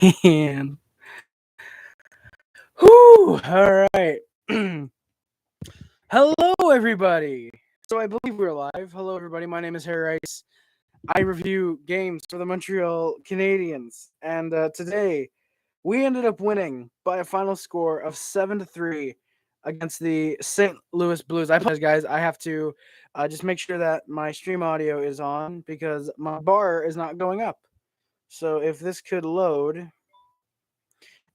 And whoo, all right. Hello, everybody. So I believe we're live. Hello, everybody. My name is Harry Rice. I review games for the Montreal Canadiens, and today we ended up winning by a final score of 7-3 against the St. Louis Blues. I apologize, guys. I have to just make sure that my stream audio is on because my bar is not going up. So if this could load.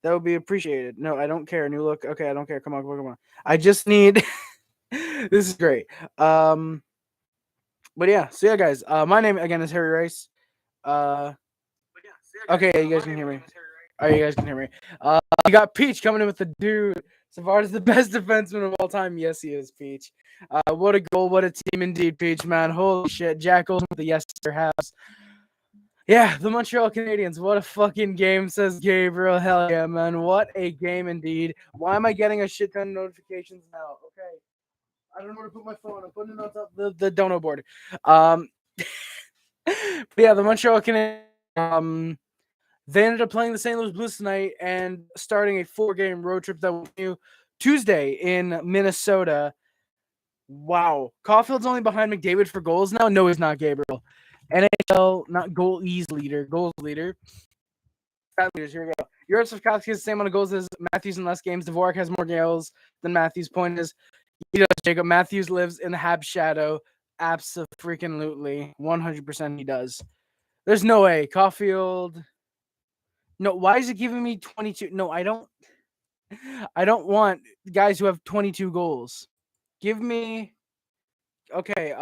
That would be appreciated. No, I don't care. New look. Okay, I don't care. Come on, come on, come on. I just need. This is great. But yeah. So yeah, guys. My name again is Harry Rice. Okay, you guys can hear me. All right, you guys can hear me. You got Peach coming in with the dude. Savard's the best defenseman of all time. Yes, he is, Peach. What a goal. What a team indeed, Peach, man. Holy shit. Jack Olsen with the yes sir Habs. Yeah, the Montreal Canadiens. What a fucking game, says Gabriel. Hell yeah, man. What a game indeed. Why am I getting a shit ton of notifications now? Okay. I don't know where to put my phone. I'm putting it on top of the dono board. But yeah, the Montreal Canadiens, they ended up playing the St. Louis Blues tonight and starting a 4-game road trip that will continue Tuesday in Minnesota. Wow. Caufield's only behind McDavid for goals now? No, he's not, Gabriel. NHL, not goals leader. Stat leaders, here we go. Juraj Slafkovsky has the same amount of goals as Matthews in less games. Dvorak has more goals than Matthews. Point is, he does, Jacob. Matthews lives in the Habs shadow. Abso-freaking-lutely. 100% he does. There's no way. Caufield. No, why is it giving me 22? No, I don't want guys who have 22 goals. Give me. Okay,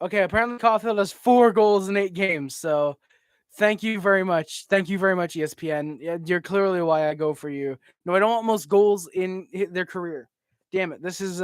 Okay, apparently Caufield has 4 goals in 8 games, so thank you very much. Thank you very much, ESPN. You're clearly why I go for you. No, I don't want most goals in their career. Damn it. This is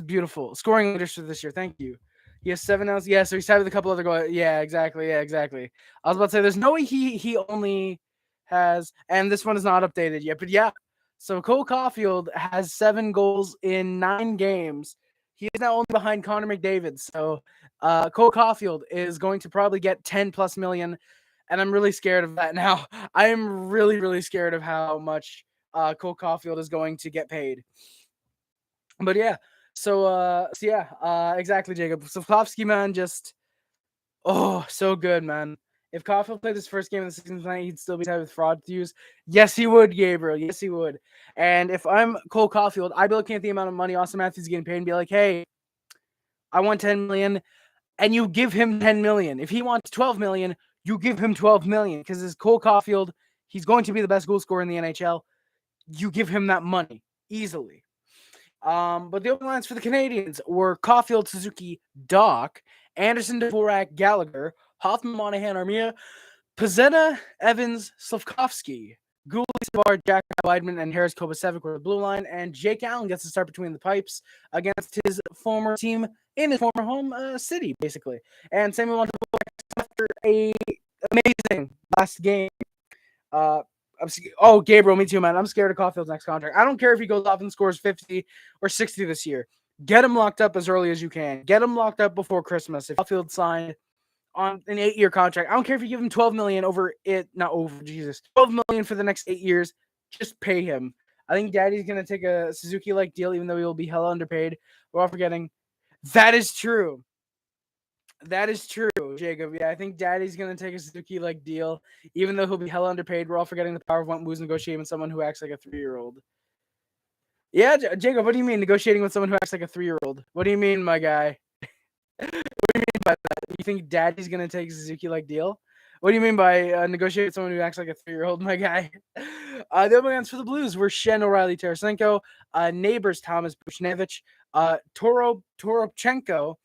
beautiful. Scoring leaders for this year. Thank you. He has 7 outs. Yeah, so he's tied with a couple other goals. Yeah, exactly. Yeah, exactly. I was about to say there's no way he only has, and this one is not updated yet, but yeah. So Cole Caufield has 7 goals in 9 games. He is now only behind Connor McDavid. So Cole Caufield is going to probably get 10 plus million, and I'm really scared of that now. I am really, really scared of how much Cole Caufield is going to get paid. But yeah, exactly, Jacob. Slafkovsky, man, just so good, man. If Caufield played this first game of the season tonight, he'd still be tied with fraud views. Yes, he would, Gabriel. Yes, he would. And if I'm Cole Caufield, I'd be looking at the amount of money Austin Matthews is getting paid and be like, hey, I want 10 million, and you give him 10 million. If he wants 12 million, you give him 12 million because as Cole Caufield, he's going to be the best goal scorer in the NHL. You give him that money easily. But the opening lines for the Canadiens were Caufield, Suzuki, Doc, Anderson, Dvorak, Gallagher, Hoffman, Monahan, Armia, Pezzetta, Evans, Slafkovsky, Gouldy, Savard, Jack Weidman, and Harris Kovacevic were the blue line, and Jake Allen gets to start between the pipes against his former team in his former home city, basically. And Samuel Montembeau after a amazing last game. Gabriel, me too, man. I'm scared of Caufield's next contract. I don't care if he goes off and scores 50 or 60 this year. Get him locked up as early as you can. Get him locked up before Christmas. If Caufield signed on an 8-year contract, I don't care if you give him 12 million $12 million for the next 8 years. Just pay him. I think Daddy's gonna take a Suzuki-like deal, even though he will be hella underpaid. We're all forgetting. That is true. That is true, Jacob. Yeah, I think Daddy's going to take a Suzuki-like deal, even though he'll be hella underpaid. We're all forgetting the power of what moves negotiating with someone who acts like a 3-year-old. Yeah, Jacob, what do you mean negotiating with someone who acts like a 3-year-old? What do you mean, my guy? What do you mean by that? You think Daddy's going to take a Suzuki-like deal? What do you mean by negotiating with someone who acts like a 3-year-old, my guy? The opening lines for the Blues were Shen, O'Reilly, Tarasenko, Neighbors, Thomas, Buchnevich, Toropchenko,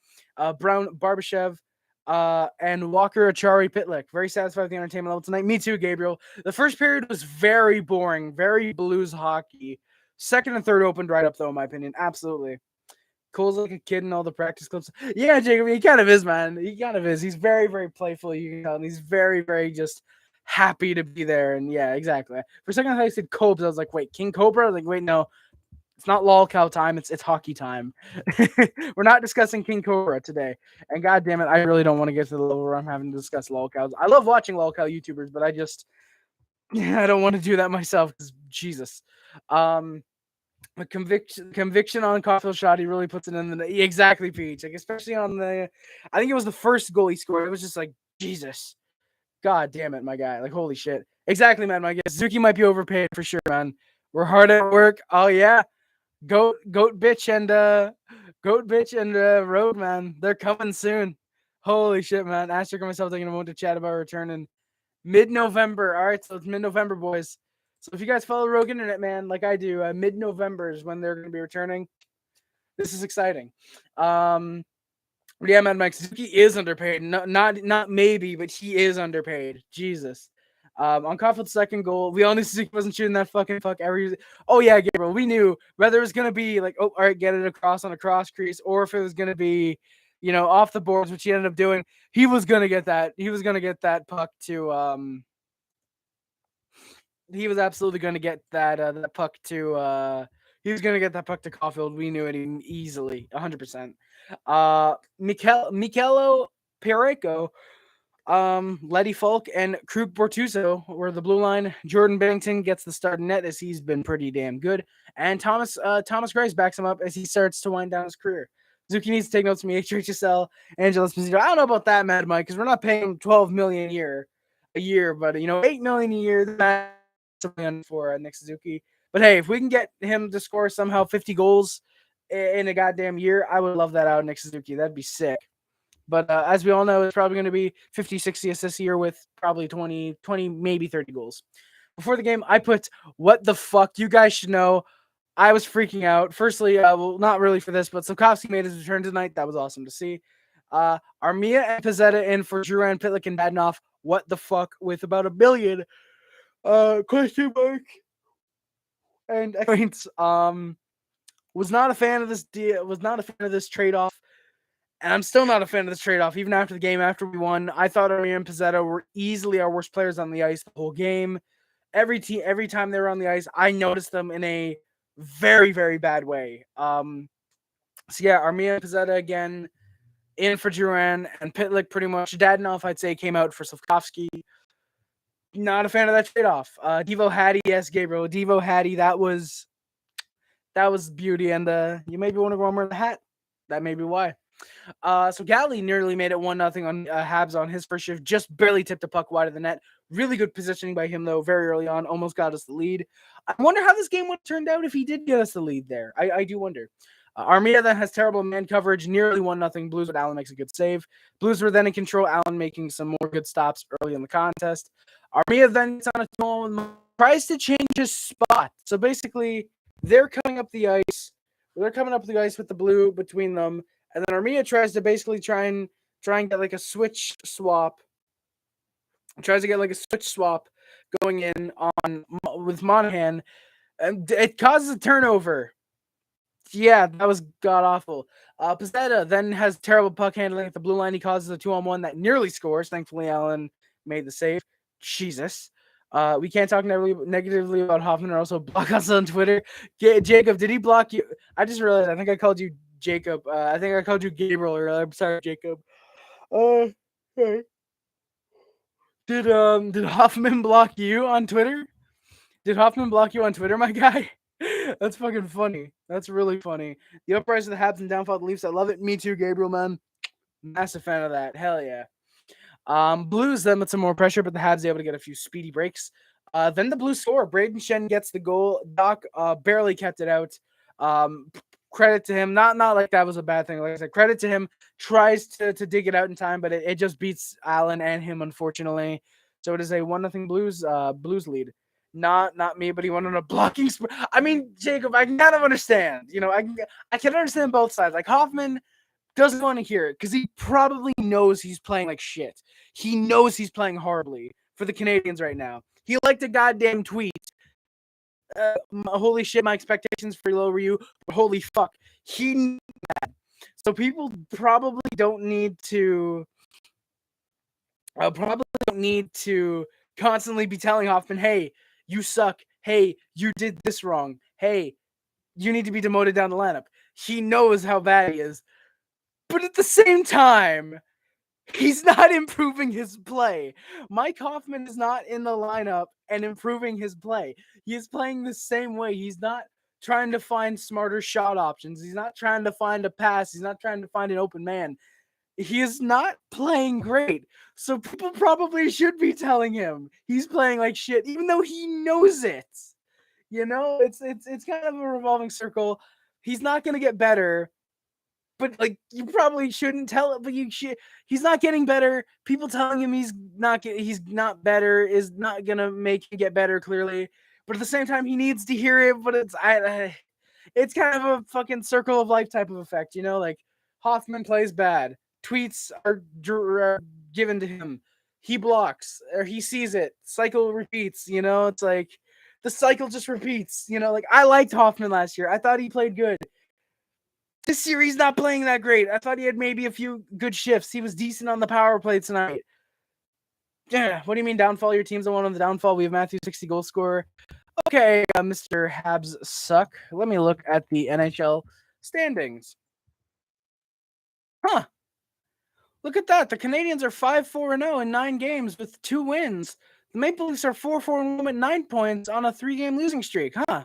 Brown, Barbashev, and Walker, Acciari, Pitlick. Very satisfied with the entertainment level tonight. Me too, Gabriel. The first period was very boring, very Blues hockey. Second and third opened right up, though, in my opinion. Absolutely. Cole's like a kid in all the practice clips. Yeah, Jacob, he kind of is, man. He kind of is. He's very, very playful. You can tell, and he's very, very just happy to be there. And yeah, exactly. For a second, I thought he said Cobes. I was like, wait, King Cobra? I was like, wait, no. It's not lolcow time. It's hockey time. We're not discussing King Cobra today. And God damn it, I really don't want to get to the level where I'm having to discuss lolcows. I love watching lolcow YouTubers, but I don't want to do that myself because Jesus. The conviction on Caufield's shot, he really puts it in the exactly, Peach. Like especially on I think it was the first goal he scored. It was just like Jesus, God damn it, my guy. Like holy shit. Exactly, man. My guy Suzuki might be overpaid for sure, man. We're hard at work. Oh yeah, goat bitch and road man. They're coming soon. Holy shit, man. Asterisk and myself taking a moment to chat about returning mid-November. All right, so it's mid-November, boys. So if you guys follow Rogue Internet, man, like I do, mid-November is when they're going to be returning. This is exciting. Yeah, man, Mike Suzuki is underpaid. Not maybe, but he is underpaid. Jesus. On Caufield's second goal, we all knew Suzuki wasn't shooting that fucking puck every. Oh yeah, Gabriel, we knew whether it was gonna be like, oh, all right, get it across on a cross crease, or if it was gonna be, off the boards, which he ended up doing. He was gonna get that. He was gonna get that puck to. He was absolutely gonna get that puck to. He was gonna get that puck to Caufield. We knew it easily, 100%. Michelo Pereco, Letty Faulk, and Krug Bortuzzo were the blue line. Jordan Bennington gets the start in net as he's been pretty damn good. And Thomas Greiss backs him up as he starts to wind down his career. Zuki needs to take notes from HHSL, Angelo Esposito. I don't know about that, Mad Mike, because we're not paying $12 million a year, but $8 million a year, that's for Nick Suzuki. But hey, if we can get him to score somehow 50 goals in a goddamn year, I would love that out of Nick Suzuki. That'd be sick. But as we all know, it's probably going to be 50, 60 assists a year with probably 20, maybe 30 goals. Before the game, I put, what the fuck? You guys should know. I was freaking out. Firstly, well, not really for this, but Slafkovsky made his return tonight. That was awesome to see. Armia and Pizzetta in for Duran, Pitlick, and Badenoff. What the fuck? With about $1 billion. Question mark. And points. Was not a fan of this deal. Was not a fan of this trade-off. And I'm still not a fan of this trade-off. Even after the game, after we won, I thought Armia and Pizzetta were easily our worst players on the ice the whole game. Every time they were on the ice, I noticed them in a very, very bad way. So yeah, Armia and Pizzetta again in for Duran, and Pitlick pretty much. Dadenoff, I'd say, came out for Slafkovsky. Not a fan of that trade-off. Devo Hattie, yes, Gabriel. Devo Hattie, that was beauty, and you maybe want to go more in the hat. That may be why. So Galley nearly made it 1-0 on Habs on his first shift. Just barely tipped the puck wide of the net. Really good positioning by him, though, very early on. Almost got us the lead. I wonder how this game would have turned out if he did get us the lead there. I do wonder. Armia then has terrible man coverage. Nearly 1-0 Blues, but Allen makes a good save. Blues were then in control. Allen making some more good stops early in the contest. Armia then gets on a tone, tries to change his spot. So basically, they're coming up the ice. They're coming up the ice with the blue between them. And then Armia tries to basically try and get like a switch swap. Tries to get like a switch swap going in on with Monahan, and it causes a turnover. Yeah, that was god awful. Pizzetta then has terrible puck handling at the blue line. He causes a 2-on-1 that nearly scores. Thankfully, Allen made the save. Jesus. We can't talk negatively about Hoffman or also block us on Twitter. Jacob, did he block you? I just realized I think I called you Jacob. I think I called you Gabriel earlier. I'm sorry, Jacob. Sorry. Did Hoffman block you on Twitter? Did Hoffman block you on Twitter, my guy? That's fucking funny. That's really funny. The uprising of the Habs and downfall of the Leafs. I love it. Me too, Gabriel, man. Massive fan of that. Hell yeah. Blues then with some more pressure, but the Habs able to get a few speedy breaks. Then the Blues score. Braden Shen gets the goal. Doc barely kept it out. Credit to him. Not like that was a bad thing. Like I said, credit to him. Tries to dig it out in time, but it just beats Allen and him, unfortunately. So it is a 1-0 Blues lead. Not me, but he went on a blocking spree. I mean, Jacob, I can kind of understand. I can understand both sides. Like Hoffman doesn't want to hear it because he probably knows he's playing like shit. He knows he's playing horribly for the Canadiens right now. He liked a goddamn tweet. Holy shit, my expectations for low were you. Holy fuck. He knew that. So people probably don't need to constantly be telling Hoffman, hey, you suck. Hey, you did this wrong. Hey, you need to be demoted down the lineup. He knows how bad he is. But at the same time, he's not improving his play. Mike Hoffman is not in the lineup and improving his play. He is playing the same way. He's not trying to find smarter shot options. He's not trying to find a pass. He's not trying to find an open man. He is not playing great. So people probably should be telling him he's playing like shit, even though he knows it. You know, it's kind of a revolving circle. He's not going to get better. But like, you probably shouldn't tell it, but you should. He's not getting better. People telling him he's not better is not gonna make him get better, clearly. But at the same time, he needs to hear it. But it's kind of a fucking circle of life type of effect, you know. Like, Hoffman plays bad, tweets are given to him, he blocks or he sees it. Cycle repeats, you know. It's like the cycle just repeats, you know. Like, I liked Hoffman last year. I thought he played good. This year, he's not playing that great. I thought he had maybe a few good shifts. He was decent on the power play tonight. Yeah, what do you mean downfall? Your team's the one on the downfall. We have Matthews, 60 goal scorer. Okay, Mr. Habs suck. Let me look at the NHL standings. Huh. Look at that. The Canadiens are 5-4-0 in 9 games with 2 wins. The Maple Leafs are 4-4 with 9 points on a 3-game losing streak. Huh.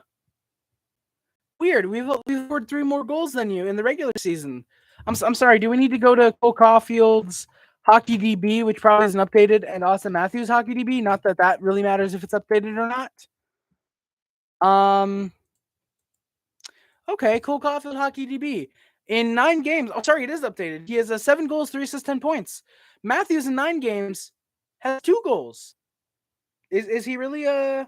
Weird. We've scored 3 more goals than you in the regular season. I'm sorry. Do we need to go to Cole Caufield's Hockey DB, which probably isn't updated, and Austin Matthews Hockey DB? Not that that really matters if it's updated or not. Okay, Cole Caufield Hockey DB in 9 games. Oh, sorry, it is updated. He has 7 goals, 3 assists, 10 points. Matthews in 9 games has 2 goals. Is he really a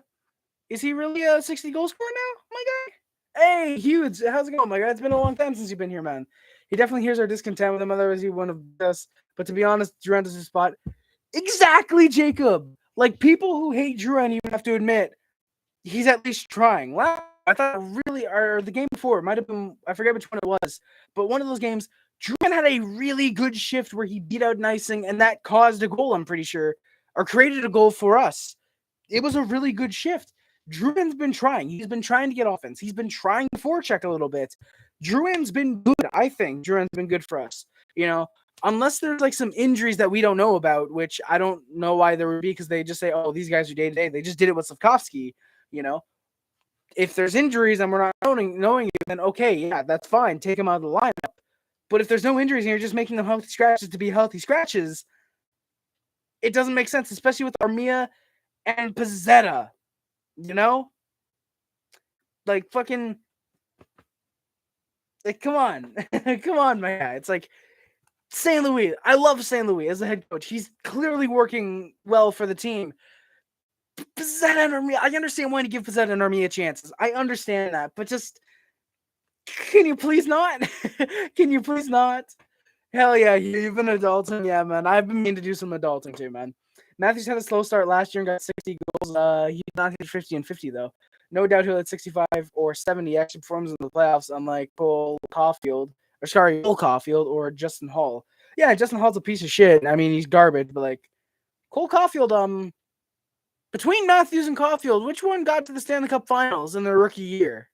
60 goal scorer now, my guy? Hey, huge. How's it going, my guy? It's been a long time since you've been here, man. He definitely hears our discontent with him. Otherwise, he wouldn't have us. But to be honest, Duran does his spot. Exactly, Jacob. Like, people who hate Duran even have to admit he's at least trying. Wow. I thought really, or the game before, it might have been, I forget which one it was, but one of those games, Duran had a really good shift where he beat out Nicing, and that caused a goal, I'm pretty sure, or created a goal for us. It was a really good shift. Druin's been trying. He's been trying to get offense. He's been trying to forecheck a little bit. Druin's been good, I think. Druin's been good for us. You know, unless there's like some injuries that we don't know about, which I don't know why there would be, because they just say, oh, these guys are day-to-day. They just did it with Slafkovsky, you know. If there's injuries and we're not knowing it, then okay, yeah, that's fine. Take them out of the lineup. But if there's no injuries and you're just making them healthy scratches to be healthy scratches, it doesn't make sense, especially with Armia and Pezzetta. You know? Like, fucking... Like, come on. Come on, my guy. It's like, St. Louis. I love St. Louis as a head coach. He's clearly working well for the team. Pezzetta and Armia, I understand why to give Pezzetta and Armia chances. I understand that. But just... Can you please not? Can you please not? Hell yeah, you've been adulting. Yeah, man. I've been meaning to do some adulting too, man. Matthews had a slow start last year and got 60 goals. He's not hit 50 and 50, though. No doubt he'll hit 65 or 70. He actually performs in the playoffs, unlike Cole Caufield or Justin Hall. Yeah, Justin Hall's a piece of shit. I mean, he's garbage, but like, Cole Caufield, between Matthews and Caufield, which one got to the Stanley Cup Finals in their rookie year?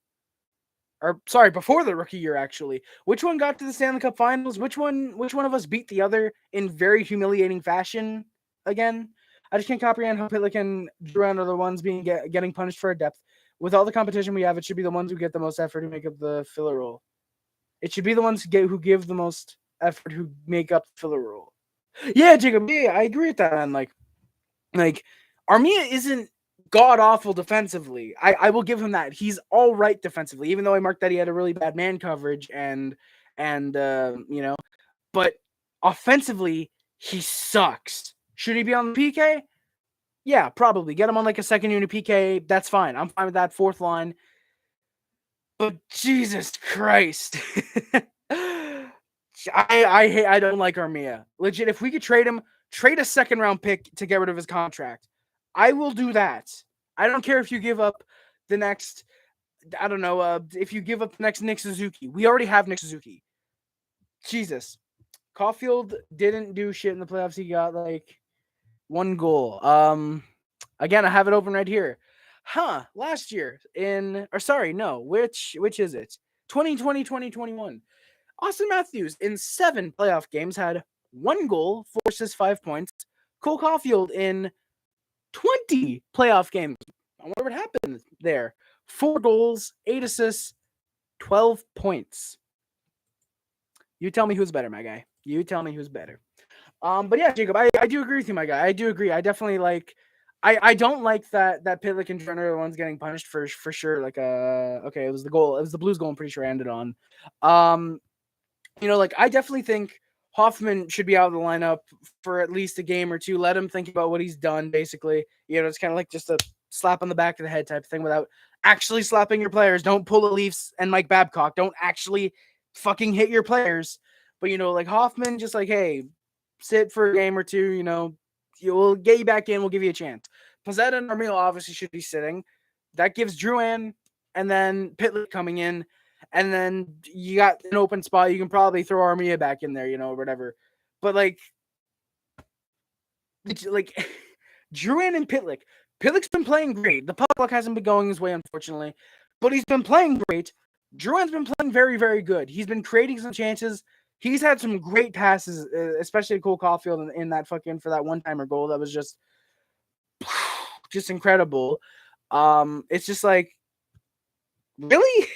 Or sorry, before the rookie year, actually. Which one got to the Stanley Cup Finals? Which one of us beat the other in very humiliating fashion again? I just can't comprehend how Pitlick and Duran are the ones getting punished for our depth. With all the competition we have, it should be the ones who get the most effort who make up the filler role. It should be the ones who give the most effort who make up the filler role. Yeah, Jacob. Yeah, I agree with that, man. Like Armia isn't god-awful defensively. I will give him that. He's all right defensively, even though I marked that he had a really bad man coverage and you know, but offensively, he sucks. Should he be on the PK? Yeah, probably. Get him on like a second unit PK. That's fine. I'm fine with that. 4th line. But Jesus Christ. I don't like Armia. Legit, if we could trade him, trade a 2nd-round pick to get rid of his contract. I will do that. I don't care if you give up the next, I don't know, if you give up the next Nick Suzuki. We already have Nick Suzuki. Jesus. Caufield didn't do shit in the playoffs. He got like 1 goal. Again, I have it open right here. Last year which is it? 2020, 2021. Austin Matthews in 7 playoff games had 1 goal, 4 assists, 5 points. Cole Caufield in 20 playoff games. I wonder what happened there. 4 goals, 8 assists, 12 points. You tell me who's better, my guy. You tell me who's better. But yeah, Jacob, I do agree with you, my guy. I do agree. I definitely like. I don't like that Pitlick and Turner are the ones getting punished for sure. Like okay, it was the goal. It was the Blues goal. I'm pretty sure I ended on. Like I definitely think Hoffman should be out of the lineup for at least a game or two. Let him think about what he's done. Basically, it's kind of like just a slap on the back of the head type of thing without actually slapping your players. Don't pull the Leafs and Mike Babcock. Don't actually fucking hit your players. But like Hoffman, just like, hey, sit for a game or two, we'll get you back in, we'll give you a chance. Pezzetta and Armia obviously should be sitting. That gives Drouin and then Pitlick coming in, and then you got an open spot. You can probably throw Armia back in there, or whatever. But like Drouin and Pitlick. Pitlick's been playing great. The puck luck hasn't been going his way, unfortunately, but he's been playing great. Drouin's been playing very, very good. He's been creating some chances. He's had some great passes, especially Cole Caufield in that for that one-timer goal. That was just incredible. It's just like, really?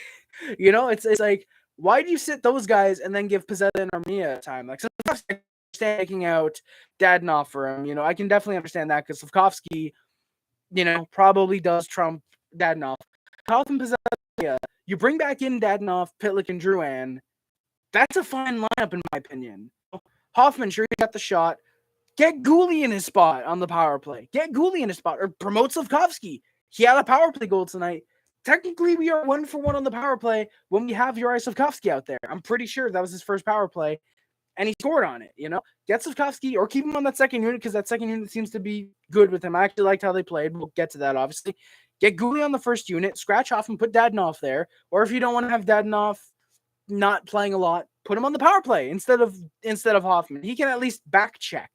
It's like, why do you sit those guys and then give Pezzetta and Armia time? Like, sometimes taking out Dadonov for him, I can definitely understand that because Slafkovsky, probably does trump Dadonov. Hoffman, Pezzetta, you bring back in Dadonov, Pitlick, and Drouin. That's a fine lineup, in my opinion. Hoffman, sure, he got the shot. Get Gooley in his spot on the power play. Get Gooley in his spot. Or promote Slafkovsky. He had a power play goal tonight. Technically, we are 1-for-1 on the power play when we have Juraj Slafkovsky out there. I'm pretty sure that was his first power play, and he scored on it, Get Slafkovsky or keep him on that second unit because that second unit seems to be good with him. I actually liked how they played. We'll get to that, obviously. Get Gooley on the first unit. Scratch off and put Dadonov there. Or if you don't want to have Dadonov not playing a lot, put him on the power play instead of Hoffman. He can at least back check,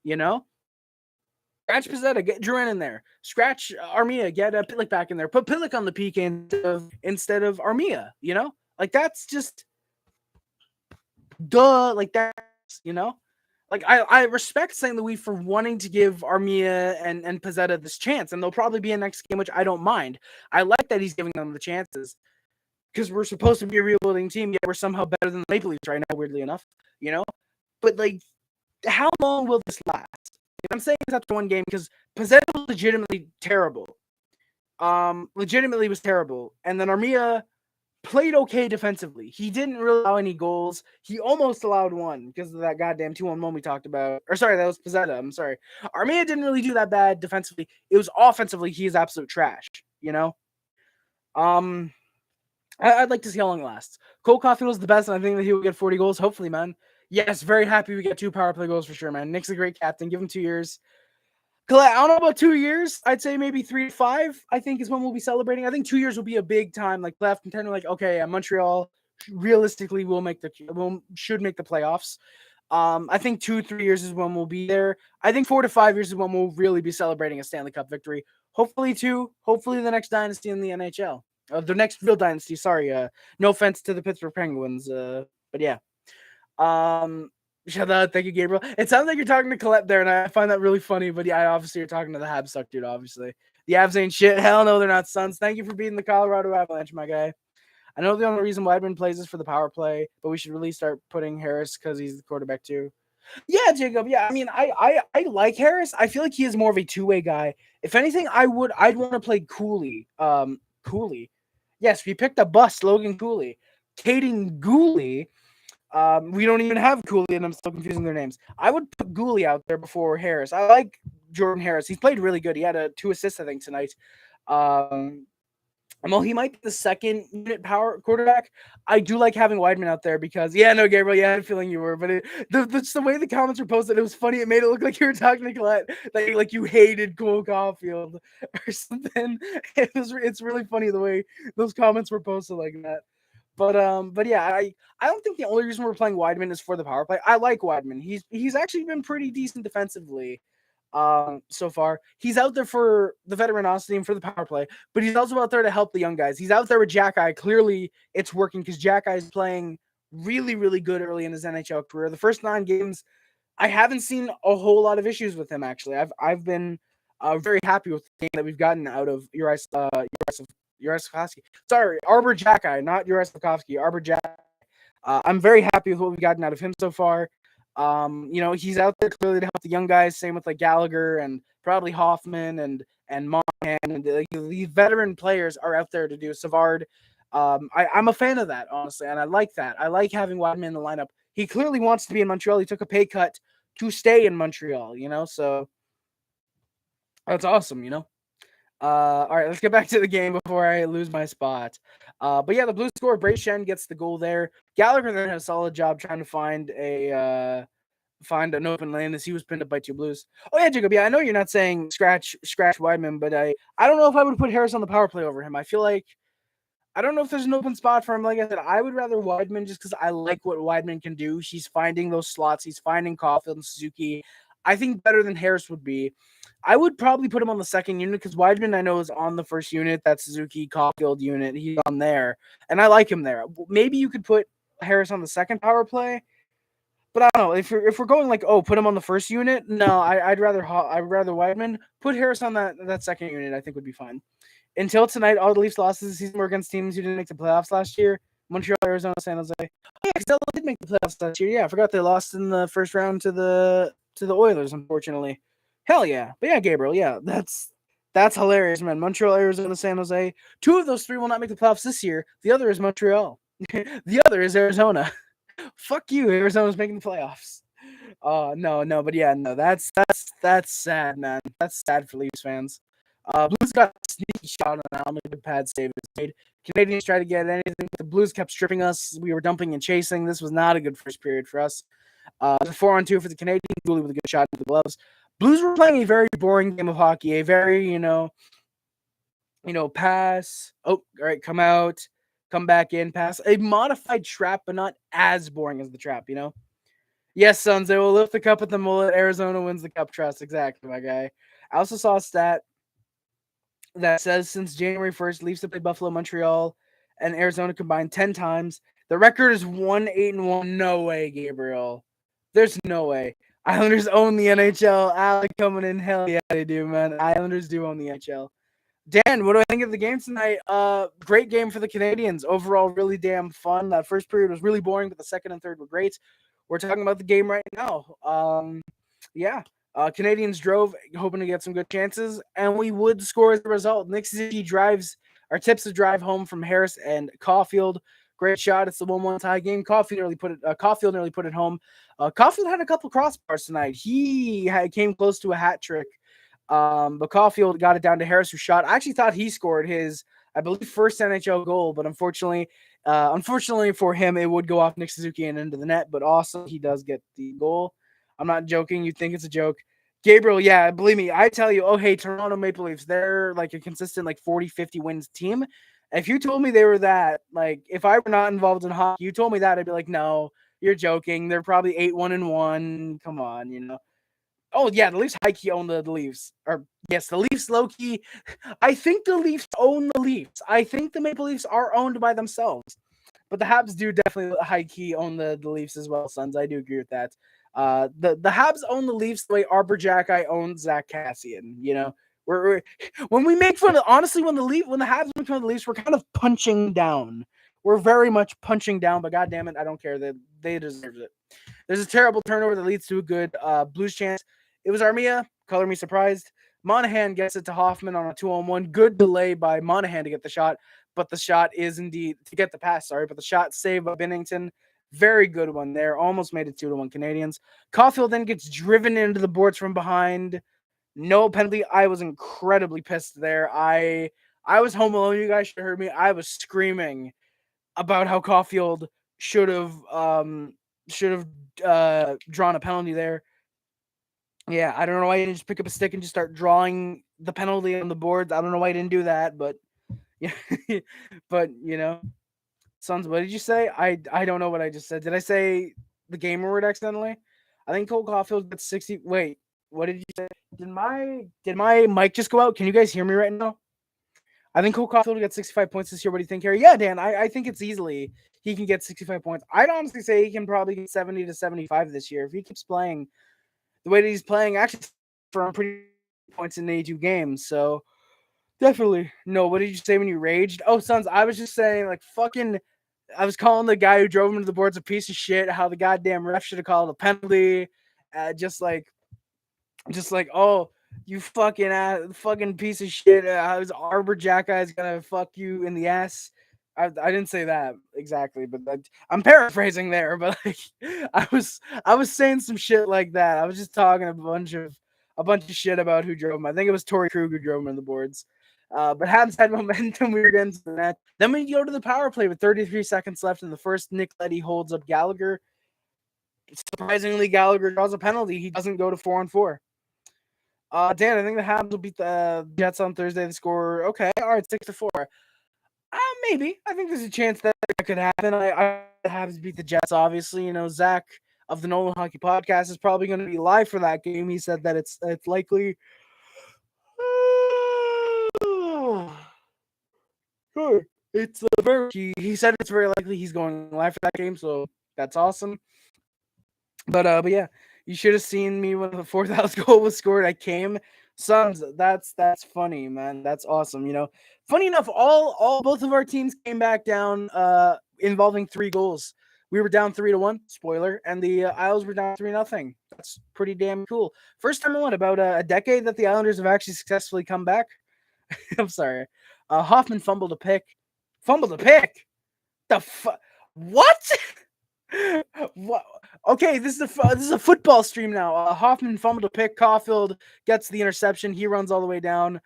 Scratch Pezzetta, get Drouin in there. Scratch Armia, get Pitlick back in there. Put Pitlick on the PK instead of Armia, Like, that's just duh. Like, that's, Like, I respect St. Louis for wanting to give Armia and Pezzetta this chance, and there'll probably be a next game, which I don't mind. I like that he's giving them the chances. Because we're supposed to be a rebuilding team, yet we're somehow better than the Maple Leafs right now, weirdly enough, But, like, how long will this last? I'm saying this after one game because Pezzetta was legitimately terrible. Legitimately was terrible. And then Armia played okay defensively. He didn't really allow any goals. He almost allowed one because of that goddamn 2-on-1 we talked about. Or sorry, that was Pezzetta. I'm sorry. Armia didn't really do that bad defensively. It was offensively, he is absolute trash, I'd like to see how long it lasts. Cole Caufield was the best, and I think that he will get 40 goals. Hopefully, man. Yes, very happy we get 2 power play goals for sure, man. Nick's a great captain. Give him 2 years. I don't know about 2 years. I'd say maybe 3 to 5, I think, is when we'll be celebrating. I think 2 years will be a big time. Like, left contender, like, okay, Montreal realistically should make the playoffs. I think 2-3 years is when we'll be there. I think 4 to 5 years is when we'll really be celebrating a Stanley Cup victory. Hopefully 2. Hopefully the next dynasty in the NHL. The next real dynasty. Sorry. No offense to the Pittsburgh Penguins. But yeah. Shout out. Thank you, Gabriel. It sounds like you're talking to Colette there, and I find that really funny. But yeah, obviously you're talking to the Habs suck, dude. Obviously, the Avs ain't shit. Hell no, they're not Suns. Thank you for beating the Colorado Avalanche, my guy. I know the only reason Weidman plays is for the power play, but we should really start putting Harris because he's the quarterback too. Yeah, Jacob. Yeah, I mean, I like Harris. I feel like he is more of a two-way guy. If anything, I'd want to play Cooley. Cooley. Yes, we picked a bust, Logan Cooley. Caden Gooley. We don't even have Cooley, and I'm still confusing their names. I would put Gooley out there before Harris. I like Jordan Harris. He's played really good. He had 2 assists, I think, tonight. Well, he might be the second unit power quarterback. I do like having Weidman out there because, yeah, no, Gabriel, yeah, I had a feeling you were, but the way the comments were posted, it was funny. It made it look like you were talking to Colette, like you hated Cole Caufield or something. It's really funny the way those comments were posted like that. But yeah, I don't think the only reason we're playing Weidman is for the power play. I like Weidman. He's actually been pretty decent defensively. so far. He's out there for the veteranosity and for the power play, but he's also out there to help the young guys. He's out there with Jack-Eye. Clearly, it's working because Jack-Eye is playing really, really good early in his NHL career. The first 9 games, I haven't seen a whole lot of issues with him, actually. I've been very happy with the game that we've gotten out of Juraj Slafkovsky. Sorry, Arbor Jack-Eye, not Juraj Slafkovsky, Arbor Jack. I'm very happy with what we've gotten out of him so far. He's out there clearly to help the young guys. Same with like Gallagher and probably Hoffman and Monahan, and these veteran players are out there to do Savard. I'm a fan of that, honestly, and I like that. I like having Wideman in the lineup. He clearly wants to be in Montreal. He took a pay cut to stay in Montreal, so that's awesome, all right, let's get back to the game before I lose my spot. But yeah, the Blues score. Bray Shen gets the goal there. Gallagher then had a solid job trying to find an open lane as he was pinned up by 2 Blues. Oh yeah, Jacob. Yeah, I know you're not saying scratch Wideman, but I don't know if I would put Harris on the power play over him. I feel like I don't know if there's an open spot for him. Like I said, I would rather Wideman just because I like what Wideman can do. He's finding those slots. He's finding Caufield and Suzuki. I think better than Harris would be. I would probably put him on the second unit because Wideman I know is on the first unit. That Suzuki Caufield unit. He's on there, and I like him there. Maybe you could put Harris on the second power play, but I don't know if we're going like put him on the first unit. No, I'd rather Wideman. Put Harris on that second unit. I think would be fine. Until tonight, all the Leafs losses this season were against teams who didn't make the playoffs last year. Montreal, Arizona, San Jose. Oh, yeah, Stella did make the playoffs last year. Yeah, I forgot they lost in the first round to the Oilers, unfortunately. Hell yeah. But yeah, Gabriel, yeah, that's hilarious, man. Montreal, Arizona, San Jose. 2 of those 3 will not make the playoffs this year. The other is Montreal. The other is Arizona. Fuck you, Arizona's making the playoffs. No, but yeah, no, that's sad, man. That's sad for Leafs fans. Blues got a sneaky shot on Allen. A good pad save was made. Canadians tried to get anything. The Blues kept stripping us. We were dumping and chasing. This was not a good first period for us. The 4-on-2 for the Canadians. Dooley with a good shot into the gloves. Blues were playing a very boring game of hockey. A very, pass. Oh, all right, come out. Come back in, pass. A modified trap, but not as boring as the trap, Yes, Suns, they will lift the cup at the mullet. Arizona wins the cup trust. Exactly, my guy. I also saw a stat that says since January 1st, Leafs have played Buffalo, Montreal, and Arizona combined 10 times. The record is 1-8-1. No way, Gabriel. There's no way. Islanders own the NHL. Alec coming in. Hell yeah, they do, man. Islanders do own the NHL. Dan, what do I think of the game tonight? Great game for the Canadiens. Overall, really damn fun. That first period was really boring, but the second and third were great. We're talking about the game right now. Yeah. Canadians drove, hoping to get some good chances, and we would score as a result. Nick Suzuki tips the drive home from Harris and Caufield. Great shot. It's the 1-1 tie game. Caufield nearly put it home. Caufield had a couple crossbars tonight. He came close to a hat trick, but Caufield got it down to Harris, who shot. I actually thought he scored his, I believe, first NHL goal, but unfortunately for him, it would go off Nick Suzuki and into the net. But also, he does get the goal. I'm not joking. You think it's a joke. Gabriel, yeah, believe me. I tell you, hey, Toronto Maple Leafs, they're like a consistent 40-50 wins team. If you told me they were that, if I were not involved in hockey, you told me that, I'd be like, no, you're joking. They're probably 8-1-1. Come on, Oh, yeah, the Leafs high-key own the Leafs. Or, yes, the Leafs low-key. I think the Leafs own the Leafs. I think the Maple Leafs are owned by themselves. But the Habs do definitely high-key own the Leafs as well, Suns. I do agree with that. The Habs own the Leafs the way Arbor Jack-Eye owns Zach Cassian. We're when we make fun of, honestly, when the Habs make fun of the Leafs, we're kind of punching down. We're very much punching down, but goddamn it, I don't care. They deserve it. There's a terrible turnover that leads to a good Blues chance. It was Armia. Color me surprised. Monahan gets it to Hoffman on a 2-on-1. Good delay by Monahan to get the shot, but the shot is indeed to get the pass. But the shot saved by Binnington. Very good one there. Almost made it 2-1 Canadians. Caufield then gets driven into the boards from behind. No penalty. I was incredibly pissed there. I was home alone. You guys should have heard me. I was screaming about how Caufield should have drawn a penalty there. Yeah, I don't know why he didn't just pick up a stick and just start drawing the penalty on the boards. I don't know why he didn't do that, but yeah, but Sons, what did you say? I don't know what I just said. Did I say the gamer word accidentally? I think Cole Caufield gets 60. Wait, What did you say? Did my mic just go out? Can you guys hear me right now? I think Cole Caufield will get 65 points this year. What do you think, Harry? Yeah, Dan, I think it's easily he can get 65 points. I'd honestly say he can probably get 70 to 75 this year if he keeps playing the way that he's playing. Actually, for pretty points in 82 games. So definitely. No, what did you say when you raged? Oh, Sons, I was just saying like fucking. I was calling the guy who drove him to the boards a piece of shit. How the goddamn ref should have called a penalty. Just like, oh, you fucking piece of shit. His Arbor Jack guy's gonna fuck you in the ass. I didn't say that exactly, but I'm paraphrasing there. But like, I was saying some shit like that. I was just talking a bunch of shit about who drove him. I think it was Torrey Krug who drove him on the boards. But Habs had momentum. We were getting to the net. Then we go to the power play with 33 seconds left in the first. Nick Leddy holds up Gallagher. Surprisingly, Gallagher draws a penalty. He doesn't go to 4-on-4. Dan, I think the Habs will beat the Jets on Thursday. The score, okay, all right, 6-4. Maybe. I think there's a chance that could happen. I Habs beat the Jets, obviously. You know, Zach of the Noel Hockey Podcast is probably going to be live for that game. He said that it's likely. Sure. It's he said it's very likely he's going live for that game, so that's awesome. But yeah, you should have seen me when the 4,000 goal was scored. I came, Sons. That's funny, man. That's awesome. You know, funny enough, both of our teams came back down, involving 3 goals. We were down 3-1. Spoiler, and the Isles were down 3-0. That's pretty damn cool. First time in about a decade that the Islanders have actually successfully come back. I'm sorry. Hoffman fumbled a pick. The what? What? Okay, this is a football stream now. Hoffman fumbled a pick. Caufield gets the interception. He runs all the way down.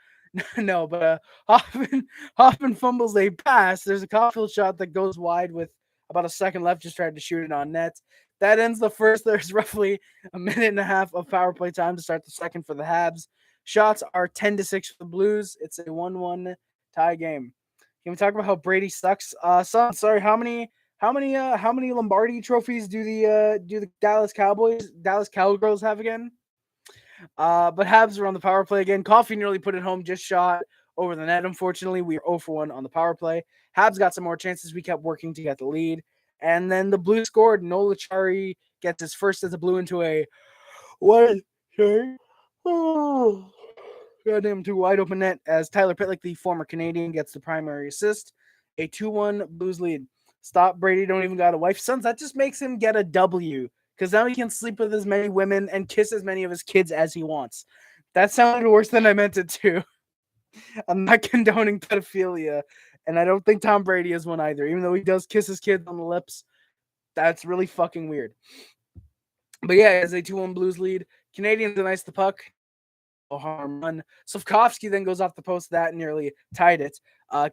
No, but Hoffman fumbles a pass. There's a Caufield shot that goes wide with about a second left. Just tried to shoot it on net. That ends the first. There's roughly a minute and a half of power play time to start the second for the Habs. Shots are 10-6 for the Blues. It's a 1-1 tie game. Can we talk about how Brady sucks? Sorry, how many Lombardi trophies do the Dallas Cowgirls have again? But Habs are on the power play again. Coffee nearly put it home, just shot over the net. Unfortunately, we are 0-1 on the power play. Habs got some more chances. We kept working to get the lead. And then the Blues scored. Noel Acciari gets his first as a Blue into a what? Sorry. Oh. Goddamn, to wide open net as Tyler Pitlick, the former Canadian, gets the primary assist. A 2-1 Blues lead. Stop Brady, don't even got a wife. Sons, that just makes him get a W. Because now he can sleep with as many women and kiss as many of his kids as he wants. That sounded worse than I meant it to. I'm not condoning pedophilia. And I don't think Tom Brady is one either. Even though he does kiss his kids on the lips. That's really fucking weird. But yeah, as a 2-1 Blues lead. Canadians ice the puck. Harm run. Slafkovsky then goes off the post that nearly tied it.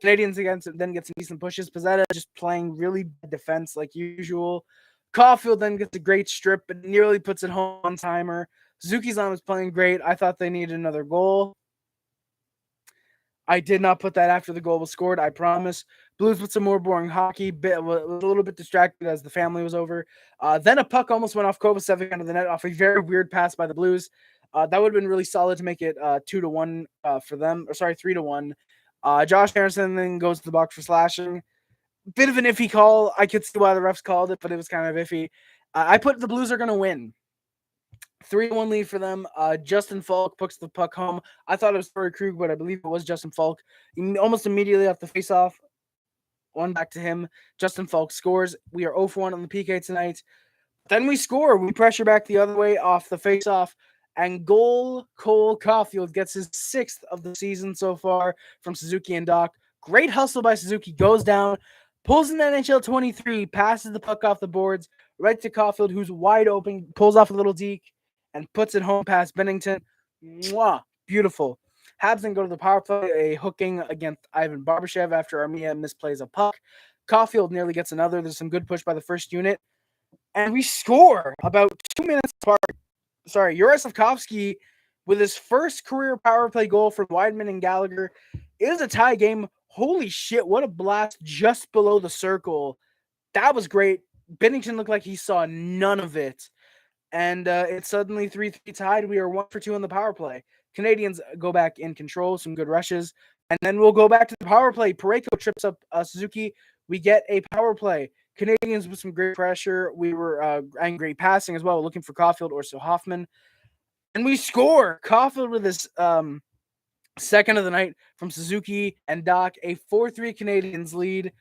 Canadians then get some decent pushes. Pizzetta just playing really bad defense like usual. Caufield then gets a great strip but nearly puts it home on timer. Suzuki's on was playing great. I thought they needed another goal. I did not put that after the goal was scored, I promise. Blues with some more boring hockey, a little bit distracted as the family was over. Then a puck almost went off Kovacevic under the net off a very weird pass by the Blues. That would have been really solid to make it 2-1 for them. Or sorry, 3-1. Josh Harrison then goes to the box for slashing. Bit of an iffy call. I could see why the refs called it, but it was kind of iffy. I put the Blues are going to win. 3-1 lead for them. Justin Faulk puts the puck home. I thought it was Torrey Krug, but I believe it was Justin Faulk. Almost immediately off the faceoff, one back to him. Justin Faulk scores. We are 0-1 on the PK tonight. Then we score. We pressure back the other way off the faceoff. And Cole Caufield gets his 6th of the season so far from Suzuki and Doc. Great hustle by Suzuki. Goes down, pulls an NHL 23, passes the puck off the boards right to Caufield, who's wide open, pulls off a little deke, and puts it home past Bennington. Mwah, beautiful. Habs then go to the power play, a hooking against Ivan Barbashev after Armia misplays a puck. Caufield nearly gets another. There's some good push by the first unit. And we score about 2 minutes apart. Sorry, Juraj Slafkovsky with his first career power play goal from Wideman and Gallagher. It is a tie game. Holy shit, what a blast just below the circle. That was great. Bennington looked like he saw none of it. and it's suddenly 3-3 tied. We are 1-for-2 on the power play. Canadiens go back in control, some good rushes, and then we'll go back to the power play. Parayko trips up Suzuki. We get a power play. Canadiens with some great pressure. We were and great passing as well, looking for Caufield or so Hoffman. And we score. Caufield with this second of the night from Suzuki and Doc. A 4-3 Canadiens lead.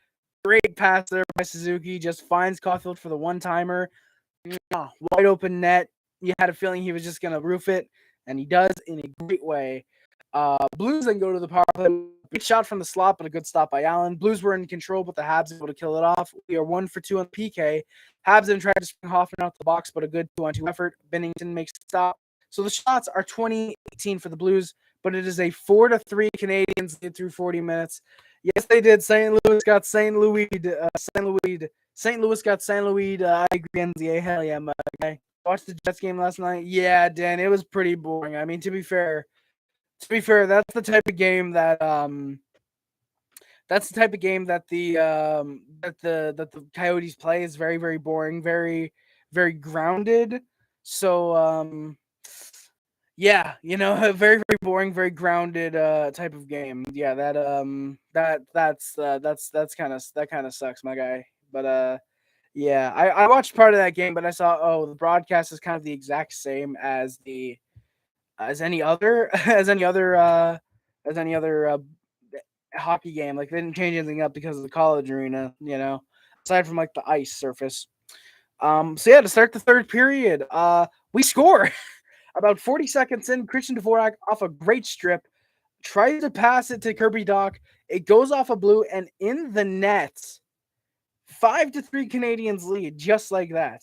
Great pass there by Suzuki. Just finds Caufield for the one-timer. Wide open net. You had a feeling he was just going to roof it, and he does in a great way. Blues then go to the power play. Good shot from the slot, but a good stop by Allen. Blues were in control, but the Habs able to kill it off. We are 1-for-2 on PK. Habs then tried to spring Hoffman out the box, but a good 2-on-2 effort. Bennington makes the stop. So the shots are 20-18 for the Blues, but it is a 4-3 Canadiens lead through 40 minutes. Yes, they did. St. Louis got St. Louis. St. Louis got St. Louis. I agree, NZA. Hell yeah, my guy. Watched the Jets game last night. Yeah, Dan, it was pretty boring. I mean, to be fair, that's the type of game that the Coyotes play is very, very boring, very, very grounded. So yeah, a very, very boring, very grounded type of game. Yeah, that kind of sucks, my guy. But yeah, I watched part of that game, but I saw the broadcast is kind of the exact same as any other hockey game. Like, they didn't change anything up because of the college arena, aside from like the ice surface. So yeah, to start the third period, we score. About 40 seconds in, Christian Dvorak off a great strip tries to pass it to Kirby Dach. It goes off a blue and in the net. 5-3 Canadiens lead, just like that.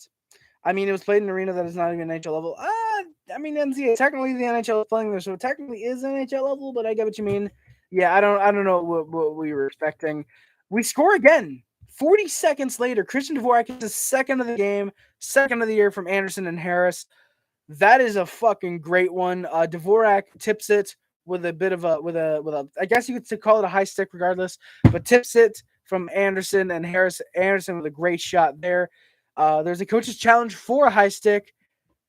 I mean, it was played in an arena that is not even NHL level. I mean, NCAA, technically the NHL is playing there, so it technically is NHL level, but I get what you mean. Yeah, I don't know what we were expecting. We score again. 40 seconds later, Christian Dvorak gets his second of the game, second of the year from Anderson and Harris. That is a fucking great one. Dvorak tips it with a bit of a I guess you could call it a high stick regardless, but tips it from Anderson and Harris. Anderson with a great shot there. There's a coach's challenge for a high stick.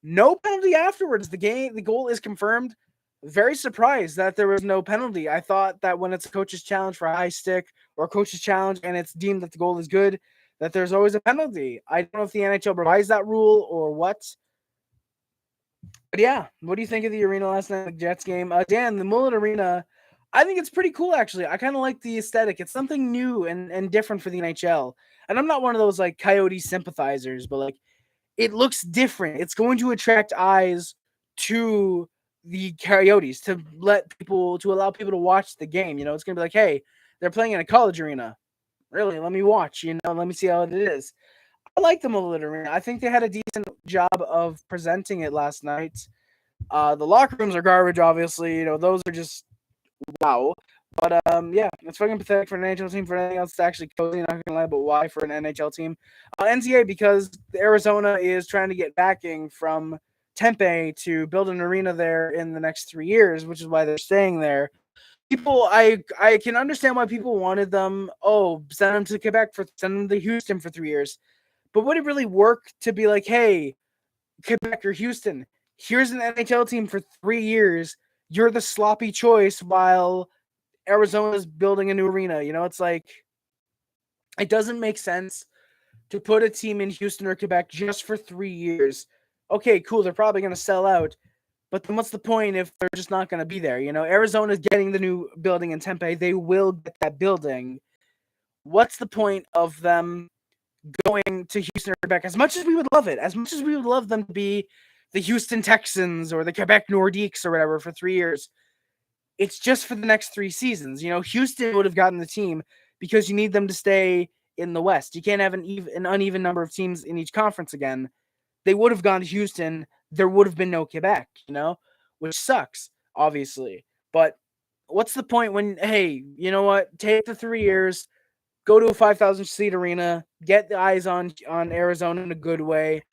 No penalty afterwards. The goal is confirmed. Very surprised that there was no penalty. I thought that when it's a coach's challenge for a high stick or a coach's challenge and it's deemed that the goal is good, that there's always a penalty. I don't know if the NHL provides that rule or what. But yeah, what do you think of the arena last night, the Jets game? Dan, the Mullet Arena, I think it's pretty cool, actually. I kind of like the aesthetic. It's something new and different for the NHL. And I'm not one of those, like, Coyote sympathizers, but, like, it looks different. It's going to attract eyes to the Coyotes, to allow people to watch the game. It's going to be like, hey, they're playing in a college arena. Really, let me watch, let me see how it is. I like the Mullet Arena. I think they had a decent job of presenting it last night. The locker rooms are garbage, obviously. Those are just wow. But yeah, it's fucking pathetic for an NHL team. For anything else, it's actually cozy. Not gonna lie, but why for an NHL team? NCAA, because Arizona is trying to get backing from Tempe to build an arena there in the next 3 years, which is why they're staying there. People, I can understand why people wanted them. Oh, send them to Quebec send them to Houston for 3 years. But would it really work to be like, hey, Quebec or Houston, here's an NHL team for 3 years. You're the sloppy choice while Arizona's building a new arena. It's like, it doesn't make sense to put a team in Houston or Quebec just for 3 years. Okay, cool. They're probably going to sell out. But then what's the point if they're just not going to be there? Arizona's getting the new building in Tempe. They will get that building. What's the point of them going to Houston or Quebec? As much as we would love it, as much as we would love them to be the Houston Texans or the Quebec Nordiques or whatever for 3 years, it's just for the next 3 seasons. Houston would have gotten the team because you need them to stay in the West. You can't have an uneven number of teams in each conference again. They would have gone to Houston. There would have been no Quebec, which sucks, obviously. But what's the point when, hey, you know what? Take the 3 years, go to a 5,000 seat arena, get the eyes on Arizona in a good way.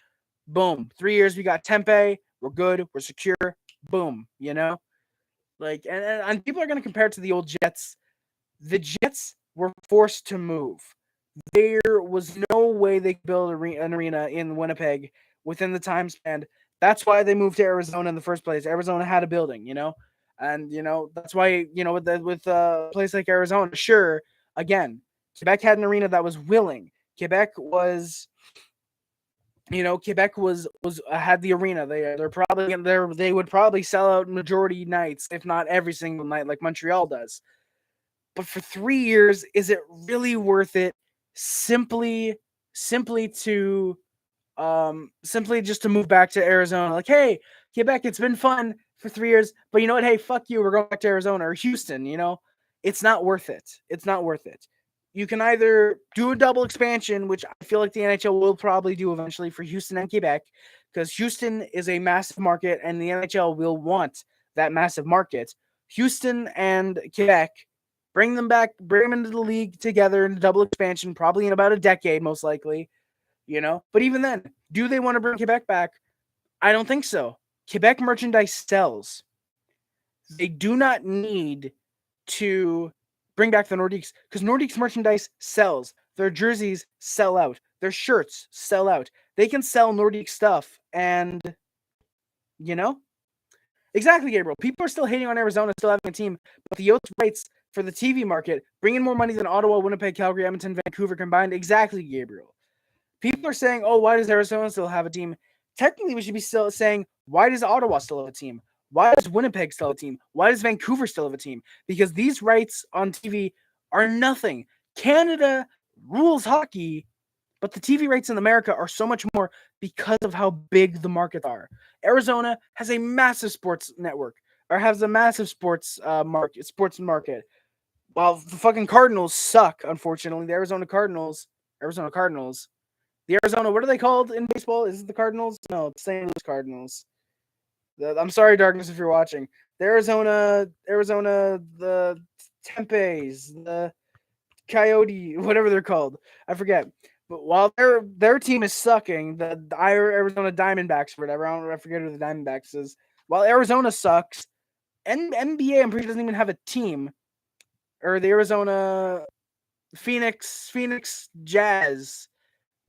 Boom. 3 years, we got Tempe. We're good. We're secure. Boom. Like, and people are going to compare it to the old Jets. The Jets were forced to move. There was no way they could build an arena in Winnipeg within the time span. That's why they moved to Arizona in the first place. Arizona had a building, and that's why with a place like Arizona, sure, again, Quebec had an arena that was willing. Quebec was Quebec was had the arena. They would probably sell out majority nights, if not every single night, like Montreal does. But for 3 years, is it really worth it? Simply to simply just to move back to Arizona. Like, hey, Quebec, it's been fun for 3 years, but you know what? Hey, fuck you. We're going back to Arizona or Houston. It's not worth it. It's not worth it. You can either do a double expansion, which I feel like the NHL will probably do eventually for Houston and Quebec, because Houston is a massive market and the NHL will want that massive market. Houston and Quebec, bring them into the league together in a double expansion, probably in about a decade, most likely. But even then, do they want to bring Quebec back? I don't think so. Quebec merchandise sells. They do not need to bring back the Nordiques because Nordiques merchandise sells. Their jerseys sell out. Their shirts sell out. They can sell Nordique stuff, and exactly, Gabriel. People are still hating on Arizona still having a team, but the Yotes rights for the TV market bring in more money than Ottawa, Winnipeg, Calgary, Edmonton, Vancouver combined. Exactly, Gabriel. People are saying, oh, why does Arizona still have a team? Technically, we should be still saying, why does Ottawa still have a team? Why does Winnipeg still have a team? Why does Vancouver still have a team? Because these rights on TV are nothing. Canada rules hockey, but the TV rights in America are so much more because of how big the markets are. Arizona has a massive sports network, or has a massive sports market. While the fucking Cardinals suck, unfortunately. The Arizona Cardinals. The Arizona, what are they called in baseball? Is it the Cardinals? No, it's St. Louis Cardinals. I'm sorry, Darkness, if you're watching. The Arizona, the Tempes, the Coyote, whatever they're called. I forget. But while their team is sucking, the Arizona Diamondbacks or whatever, I forget who the Diamondbacks is. While Arizona sucks, NBA, I'm pretty sure, doesn't even have a team. Or the Arizona Phoenix Jazz.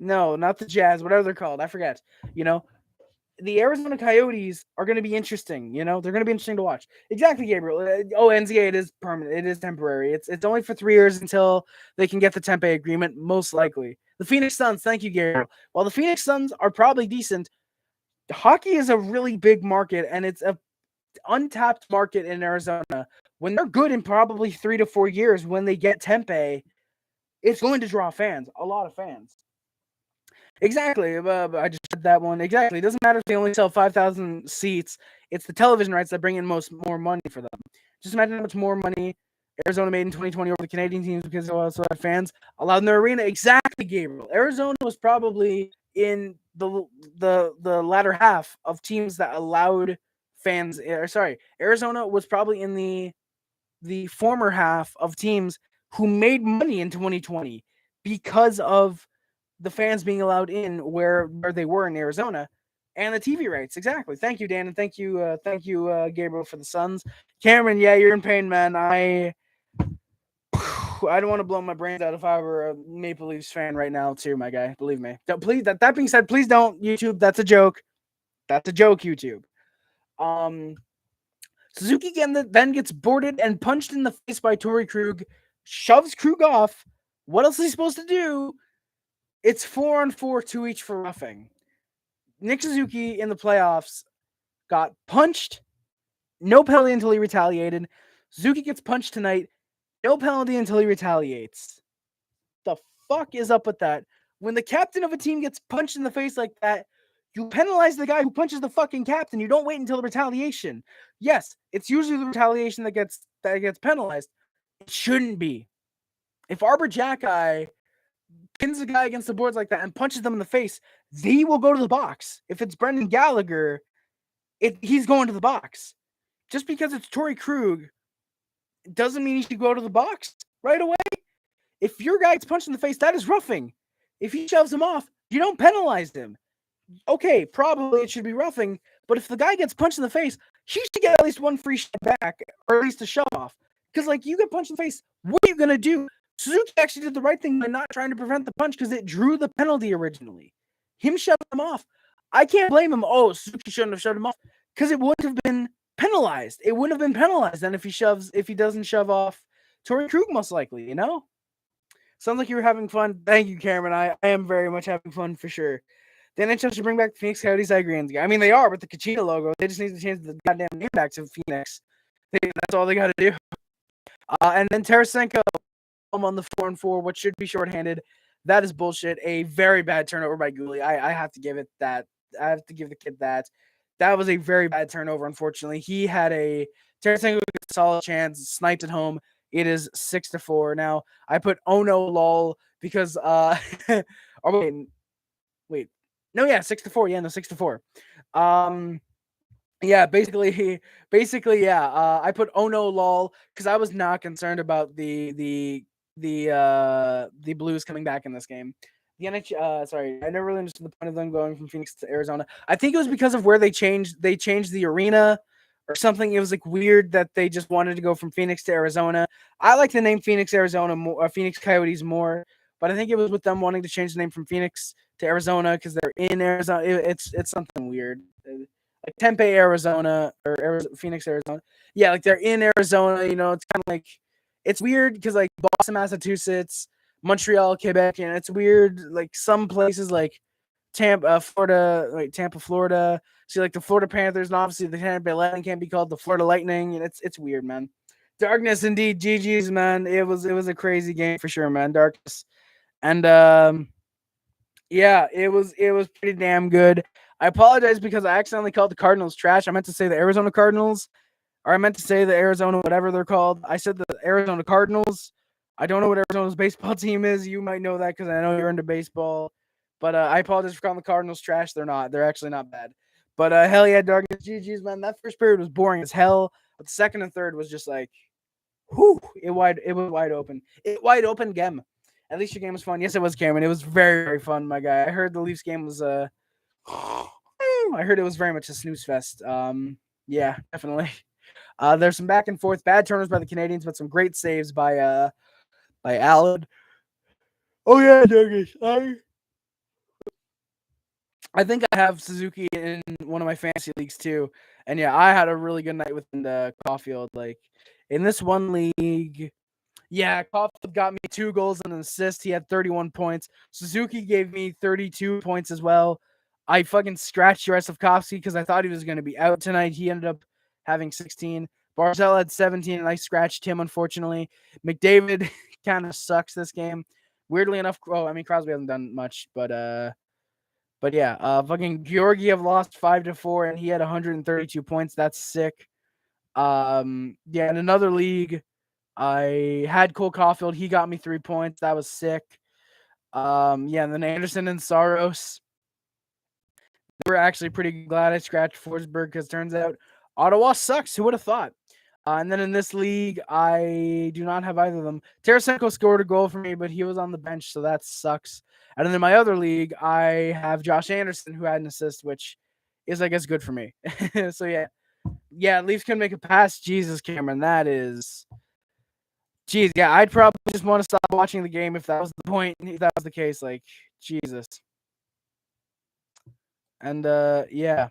No, not the Jazz, whatever they're called. I forget. The Arizona Coyotes are going to be interesting. They're going to be interesting to watch. Exactly, Gabriel. NCAA, it is permanent. It is temporary. It's only for 3 years until they can get the Tempe agreement, most likely. The Phoenix Suns, thank you, Gabriel. While the Phoenix Suns are probably decent, hockey is a really big market, and it's a untapped market in Arizona. When they're good in probably 3 to 4 years, when they get Tempe, it's going to draw fans, a lot of fans. Exactly. I just said that one. Exactly. It doesn't matter if they only sell 5,000 seats. It's the television rights that bring in more money for them. Just imagine how much more money Arizona made in 2020 over the Canadian teams because they also had fans allowed in their arena. Exactly, Gabriel. Arizona was probably in the latter half of teams that allowed fans. Arizona was probably in the former half of teams who made money in 2020 because of the fans being allowed in where they were in Arizona, and the TV rights. Exactly. Thank you, Dan, and thank you, Gabriel, for the Suns. Cameron, yeah, you're in pain, man. I don't want to blow my brains out if I were a Maple Leafs fan right now, too, my guy. Believe me. Please. That being said, please don't, YouTube. That's a joke. That's a joke, YouTube. Suzuki then gets boarded and punched in the face by Torrey Krug, shoves Krug off. What else is he supposed to do? It's 4-on-4, 2 each for roughing. Nick Suzuki in the playoffs got punched. No penalty until he retaliated. Suzuki gets punched tonight. No penalty until he retaliates. The fuck is up with that? When the captain of a team gets punched in the face like that, you penalize the guy who punches the fucking captain. You don't wait until the retaliation. Yes, it's usually the retaliation that gets penalized. It shouldn't be. If Arbor Jacki pins a guy against the boards like that and punches them in the face, they will go to the box. If it's Brendan Gallagher, he's going to the box. Just because it's Torrey Krug doesn't mean he should go to the box right away. If your guy gets punched in the face, that is roughing. If he shoves him off, you don't penalize him. Okay, probably it should be roughing, but if the guy gets punched in the face, he should get at least one free shot back, or at least a shove off. Because, you get punched in the face, what are you going to do? Suzuki actually did the right thing by not trying to prevent the punch because it drew the penalty originally. Him shoving him off, I can't blame him. Oh, Suzuki shouldn't have shoved him off because it wouldn't have been penalized. It wouldn't have been penalized then if he doesn't shove off Torrey Krug, most likely, you know? Sounds like you were having fun. Thank you, Cameron. I am very much having fun for sure. The NHL should bring back the Phoenix Coyotes. I agree. I mean, they are with the Kachina logo. They just need to change the goddamn name back to Phoenix. That's all they got to do. And then Tarasenko on the 4-4, what should be shorthanded. That is bullshit. A very bad turnover by Gooley. I have to give it that. I have to give the kid that. That was a very bad turnover, unfortunately. He had a Tarasenko a solid chance, sniped at home. It is 6-4. Now, I put oh no lol because oh wait. No, yeah, 6-4. Yeah, no, 6-4. Yeah, basically, yeah. I put oh no lol because I was not concerned about the Blues coming back in this game. The NHL, sorry, I never really understood the point of them going from Phoenix to Arizona. I think it was because of where they changed the arena or something. It was like weird that they just wanted to go from Phoenix to Arizona. I like the name Phoenix Arizona more, Phoenix Coyotes more, but I think it was with them wanting to change the name from Phoenix to Arizona because they're in Arizona. It's something weird. Like Tempe, Arizona, or Phoenix, Arizona. Yeah, like they're in Arizona. You know, it's kind of like it's weird because like Boston, Massachusetts, Montreal, Quebec, and it's weird. Like some places like Tampa, Florida. See, like the Florida Panthers, and obviously the Tampa Bay Lightning can't be called the Florida Lightning, and it's weird, man. Darkness, indeed, GG's, man. It was a crazy game for sure, man. Darkness, and yeah, it was pretty damn good. I apologize because I accidentally called the Cardinals trash. I meant to say the Arizona Cardinals, or I meant to say the Arizona whatever they're called. I said the Arizona Cardinals. I don't know what Arizona's baseball team is. You might know that because I know you're into baseball. But I apologize for calling the Cardinals trash. They're not. They're actually not bad. But hell yeah, Darkness, GG's, man. That first period was boring as hell. But the second and third was just like, whew, it was wide open. It wide open game. At least your game was fun. Yes, it was, Cameron. It was very, very fun, my guy. I heard the Leafs game was I heard it was very much a snooze fest. Yeah, definitely. There's some back and forth, bad turnovers by the Canadiens, but some great saves by Allen. Oh yeah, Douglas. I think I have Suzuki in one of my fantasy leagues too, and yeah, I had a really good night with Caufield. Like in this one league, yeah, Caufield got me 2 goals and an assist. He had 31 points. Suzuki gave me 32 points as well. I fucking scratched Juraj Slafkovsky because I thought he was going to be out tonight. He ended up having 16. Barzal had 17, and I scratched him, unfortunately. McDavid kind of sucks this game. Weirdly enough, I mean, Crosby hasn't done much, but yeah, fucking Georgiev lost 5-4, and he had 132 points. That's sick. Yeah, in another league, I had Cole Caufield. He got me 3 points. That was sick. Yeah, and then Anderson and Saros. We're actually pretty glad I scratched Forsberg because turns out Ottawa sucks. Who would have thought? And then in this league, I do not have either of them. Tarasenko scored a goal for me, but he was on the bench, so that sucks. And then in my other league, I have Josh Anderson, who had an assist, which is, I guess, good for me. So yeah, Leafs can make a pass. Jesus, Cameron, that is. Jeez, yeah, I'd probably just want to stop watching the game if that was the point. If that was the case, like, Jesus. And yeah.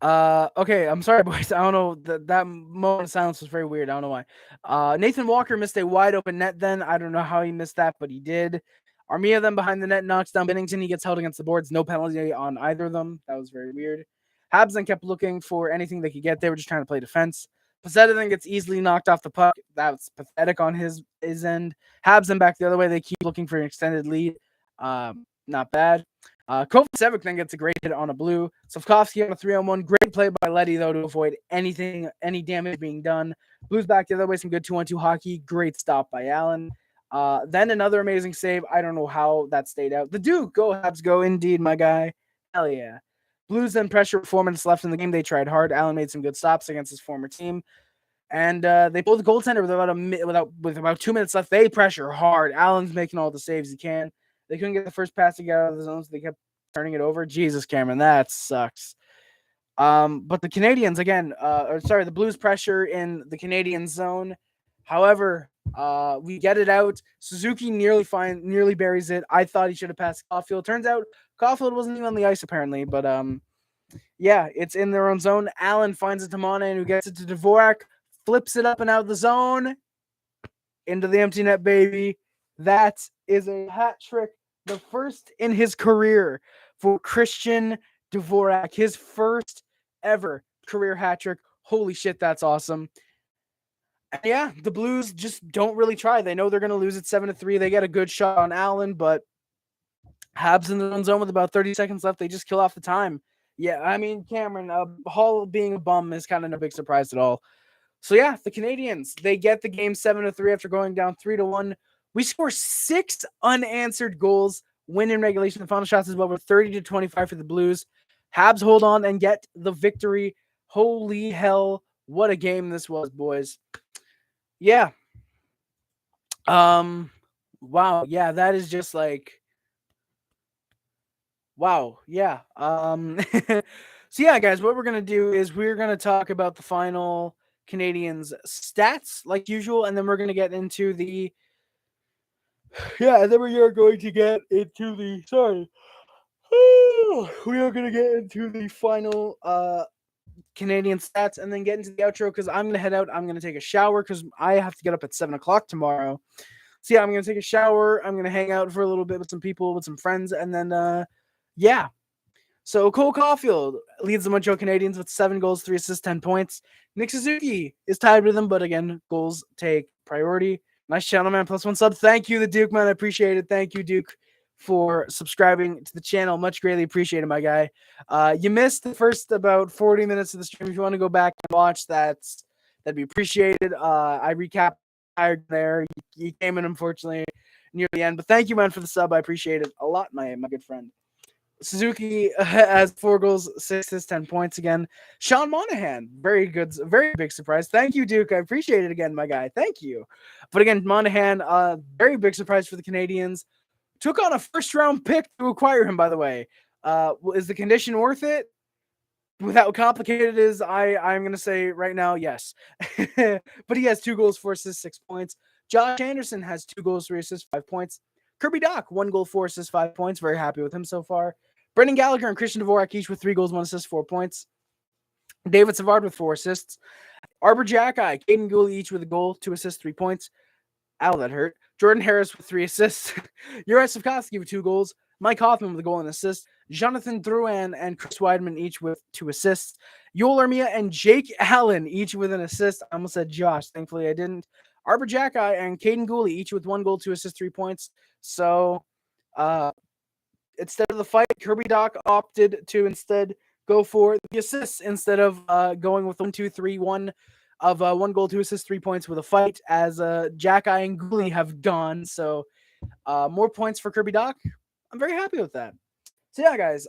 Okay, I'm sorry, boys. I don't know. That moment of silence was very weird. I don't know why. Nathan Walker missed a wide open net then. I don't know how he missed that, but he did. Armia then behind the net knocks down Bennington. He gets held against the boards. No penalty on either of them. That was very weird. Habs then kept looking for anything they could get. They were just trying to play defense. Pacetta then gets easily knocked off the puck. That's pathetic on his end. Habs then back the other way. They keep looking for an extended lead. Not bad. Kovacevic then gets a great hit on a blue. Slafkovsky on a 3-on-1. Great play by Leddy, though, to avoid any damage being done. Blues back the other way. Some good 2-on-2 hockey. Great stop by Allen. Then another amazing save. I don't know how that stayed out. The Duke. Go, Habs, go. Indeed, my guy. Hell yeah. Blues then pressure 4 minutes left in the game. They tried hard. Allen made some good stops against his former team. And they pulled the goaltender with about 2 minutes left. They pressure hard. Allen's making all the saves he can. They couldn't get the first pass to get out of the zone, so they kept turning it over. Jesus, Cameron, that sucks. But the Canadiens, again, the Blues pressure in the Canadian zone. However, We get it out. Suzuki nearly buries it. I thought he should have passed Caufield. Turns out Caufield wasn't even on the ice apparently, but yeah, it's in their own zone. Allen finds it to Monahan, who gets it to Dvorak, flips it up and out of the zone into the empty net, baby. That is a hat trick, the first in his career for Christian Dvorak, his first ever career hat trick. Holy shit, that's awesome. And yeah, the Blues just don't really try. They know they're going to lose at 7-3. They get a good shot on Allen, but Habs in their own zone with about 30 seconds left. They just kill off the time. Yeah, I mean, Cameron, Hall being a bum is kind of no big surprise at all. So yeah, the Canadiens, they get the game 7-3 after going down 3-1. We score 6 unanswered goals, win in regulation. The final shots is over 30-25 for the Blues. Habs hold on and get the victory. Holy hell, what a game this was, boys. Yeah. Wow, yeah, that is just like wow, yeah. So yeah, guys, what we're gonna do is we're gonna talk about the final Canadiens stats like usual, and then we're gonna get into the and then we are going to get into the we are gonna get into the final Canadian stats and then get into the outro because I'm gonna head out. I'm gonna take a shower because I have to get up at 7 o'clock tomorrow. So yeah, I'm gonna take a shower. I'm gonna hang out for a little bit with some people, with some friends, and then yeah. So Cole Caufield leads the Montreal Canadiens with 7 goals, 3 assists, 10 points. Nick Suzuki is tied with him, but again, goals take priority. Nice channel, man. +1 sub. Thank you, the Duke, man. I appreciate it. Thank you, Duke, for subscribing to the channel. Much greatly appreciated, my guy. You missed the first about 40 minutes of the stream. If you want to go back and watch, that'd be appreciated. I recapped there. You came in, unfortunately, near the end. But thank you, man, for the sub. I appreciate it a lot, my good friend. Suzuki has 4 goals, 6 assists, 10 points again. Sean Monahan, very good, very big surprise. Thank you, Duke. I appreciate it again, my guy. Thank you. But again, Monahan, very big surprise for the Canadiens. Took on a first-round pick to acquire him, by the way. Is the condition worth it? Without complicated is, I'm going to say right now, yes. But he has 2 goals, 4 assists, 6 points. Josh Anderson has 2 goals, 3 assists, 5 points. Kirby Dach, 1 goal, 4 assists, 5 points. Very happy with him so far. Brendan Gallagher and Christian Dvorak each with 3 goals, 1 assist, 4 points. David Savard with 4 assists. Arbor Jacki, Caden Gooley each with a goal, 2 assists, 3 points. Ow, that hurt. Jordan Harris with 3 assists. Juraj Slafkovsky with 2 goals. Mike Hoffman with a goal and assist. Jonathan Drouin and Chris Weidman each with 2 assists. Yoel Armia and Jake Allen each with an assist. I almost said Josh. Thankfully, I didn't. Arbor Jacki and Caden Gooley each with 1 goal, 2 assists, 3 points. So, instead of the fight, Kirby Dach opted to instead go for the assists instead of going with 1-2-3-1 of 1 goal, 2 assists, 3 points with a fight, as Jacki and Gooley have done. So, more points for Kirby Dach. I'm very happy with that. So yeah, guys,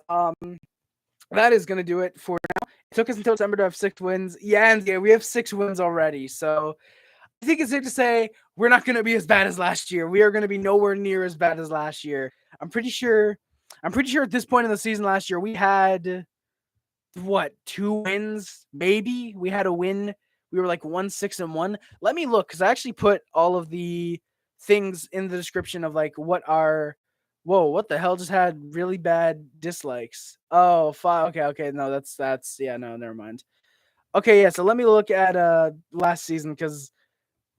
that is going to do it for now. It took us until December to have 6 wins. Yeah, we have 6 wins already. So I think it's safe to say we're not going to be as bad as last year. We are going to be nowhere near as bad as last year. I'm pretty sure at this point in the season last year, we had, 2 wins? Maybe we had a win. We were like 1-6-1. Let me look, because I actually put all of the things in the description of like what our what the hell just had really bad dislikes. Oh, okay. No, that's yeah, no, never mind. Okay, yeah, so let me look at last season because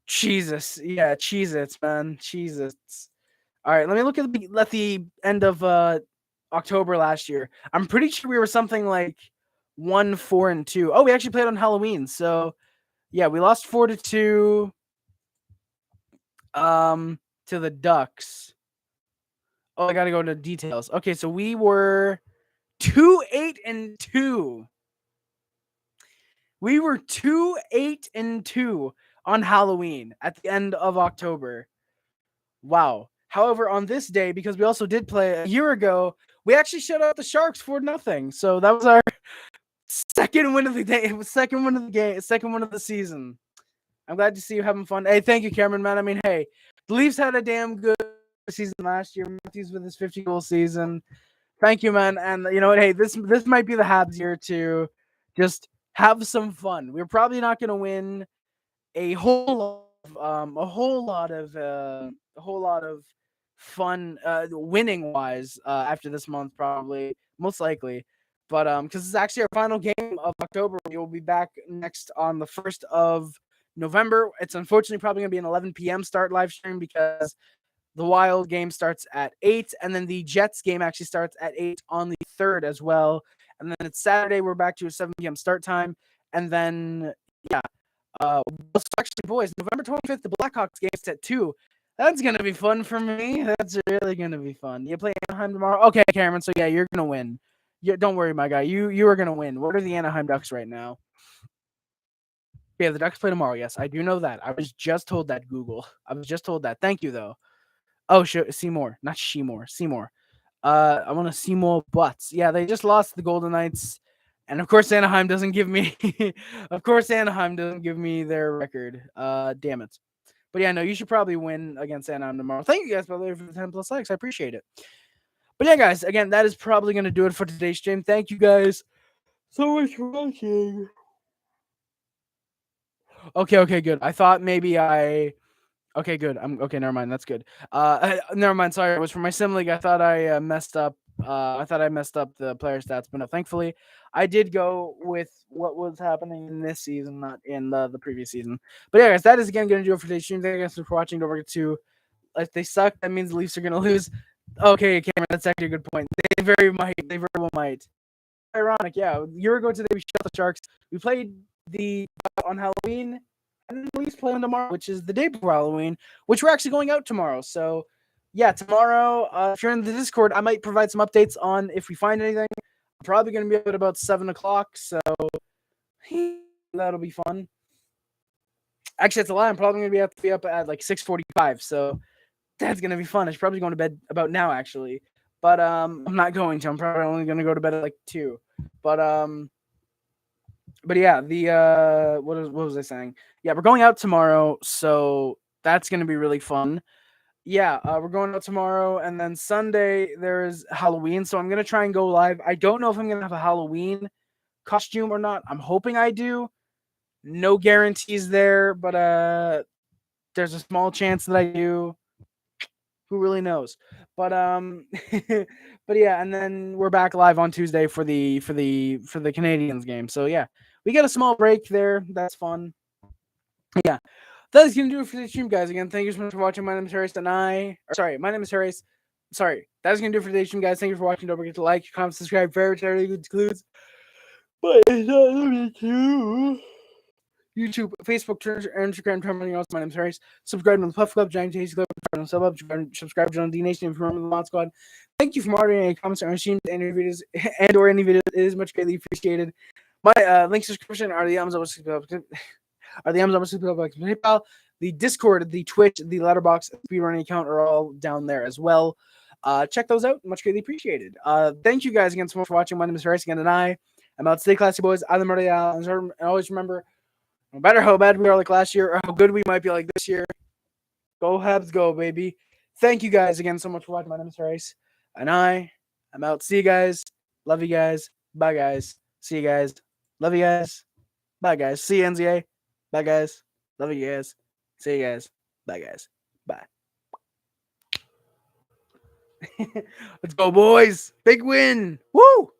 Jesus, yeah, Cheez-Its, man. Cheez-Its. All right, let me look at the end of October last year. I'm pretty sure we were something like 1-4-2. Oh, we actually played on Halloween. So, yeah, we lost 4-2 to the Ducks. Oh, I got to go into details. Okay, so we were 2-8-2. We were 2-8-2 on Halloween at the end of October. Wow. However, on this day, because we also did play a year ago, we actually shut out the Sharks 4-0. So that was our second win of the day. It was second win of the game, second win of the season. I'm glad to see you having fun. Hey, thank you, Cameron, man. I mean, hey, the Leafs had a damn good season last year. Matthews with his 50-goal season. Thank you, man. And you know what? Hey, this might be the Habs year to just have some fun. We're probably not going to win a whole lot a whole lot of fun winning wise after this month, probably most likely. But because it's actually our final game of October, we will be back next on the 1st of November. It's unfortunately probably going to be an 11 p.m. start live stream because the Wild game starts at 8, and then the Jets game actually starts at 8 on the 3rd as well. And then it's Saturday, we're back to a 7 p.m. start time. And then, yeah, actually, boys, November 25th, the Blackhawks game's at 2. That's going to be fun for me. That's really going to be fun. You play Anaheim tomorrow? Okay, Cameron, so yeah, you're going to win. Don't worry, my guy. You are going to win. What are the Anaheim Ducks right now? Yeah, the Ducks play tomorrow. Yes, I do know that. I was just told that, Google. I was just told that. Thank you, though. Oh, Seymour, not Seymour. Seymour. I want to Seymour Butts. Yeah, they just lost the Golden Knights, and of course Anaheim doesn't give me. Of course Anaheim doesn't give me their record. Damn it. But yeah, no, you should probably win against Anaheim tomorrow. Thank you guys, by the way, for the 10+ likes. I appreciate it. But yeah, guys, again, that is probably going to do it for today's stream. Thank you guys so much for watching. Okay, good. I thought maybe Okay, good. Okay, never mind. That's good. Never mind. Sorry, it was for my sim league. I thought I messed up. I thought I messed up the player stats, but no. Thankfully, I did go with what was happening in this season, not in the previous season. But yeah, guys, that is again going to do it for today's stream. Thank you guys for watching. Don't forget to, if they suck, that means the Leafs are going to lose. Okay, Cameron, that's actually a good point. They very well might. Ironic, yeah. A year ago today, we shut the Sharks. We played on Halloween. And the Leafs play on tomorrow, which is the day before Halloween, which we're actually going out tomorrow. So, yeah, tomorrow, if you're in the Discord, I might provide some updates on if we find anything. I'm probably going to be up at about 7 o'clock, so that'll be fun. Actually, it's a lie. I'm probably going to be up at like 6:45, so that's going to be fun. I should probably go to bed about now, actually. But I'm not going to. I'm probably only going to go to bed at like 2. But yeah, what was I saying? Yeah, we're going out tomorrow, so that's gonna be really fun. Yeah, we're going out tomorrow, and then Sunday there's Halloween, so I'm gonna try and go live. I don't know if I'm gonna have a Halloween costume or not. I'm hoping I do. No guarantees there, but there's a small chance that I do. Who really knows? But but yeah, and then we're back live on Tuesday for the Canadiens game. So yeah, we get a small break there. That's fun. Yeah, that is gonna do it for the stream, guys. Again, thank you so much for watching. My name is Harris, my name is Harris. Sorry, that is gonna do it for the stream, guys. Thank you for watching. Don't forget to like, comment, subscribe, favorite, charity includes. But it's not limited to YouTube, Facebook, Twitter, Instagram, Tumblr, else. My name is Harris. Subscribe to the Puff Club, Giant Tasty Club, subscribe to the Nation if you remember the Mod Squad. Thank you for moderating any comments or streams and any videos or any videos. It is much greatly appreciated. My link subscription are the Amazon PayPal, the Discord, the Twitch, the Letterboxd, speedrunning account are all down there as well. Check those out. Much greatly appreciated. Thank you guys again so much for watching. My name is Harris again, and I'm out. Stay classy, boys. I'm the Montreal, and always remember, no matter how bad we are like last year or how good we might be like this year, go Habs, go, baby. Thank you guys again so much for watching. My name is Harris, and I'm out. See you guys. Love you guys. Bye, guys. See you guys. Love you guys. Bye, guys. See you, NZA. Bye, guys. Love you guys. See you guys. Bye, guys. Bye. Let's go, boys. Big win. Woo!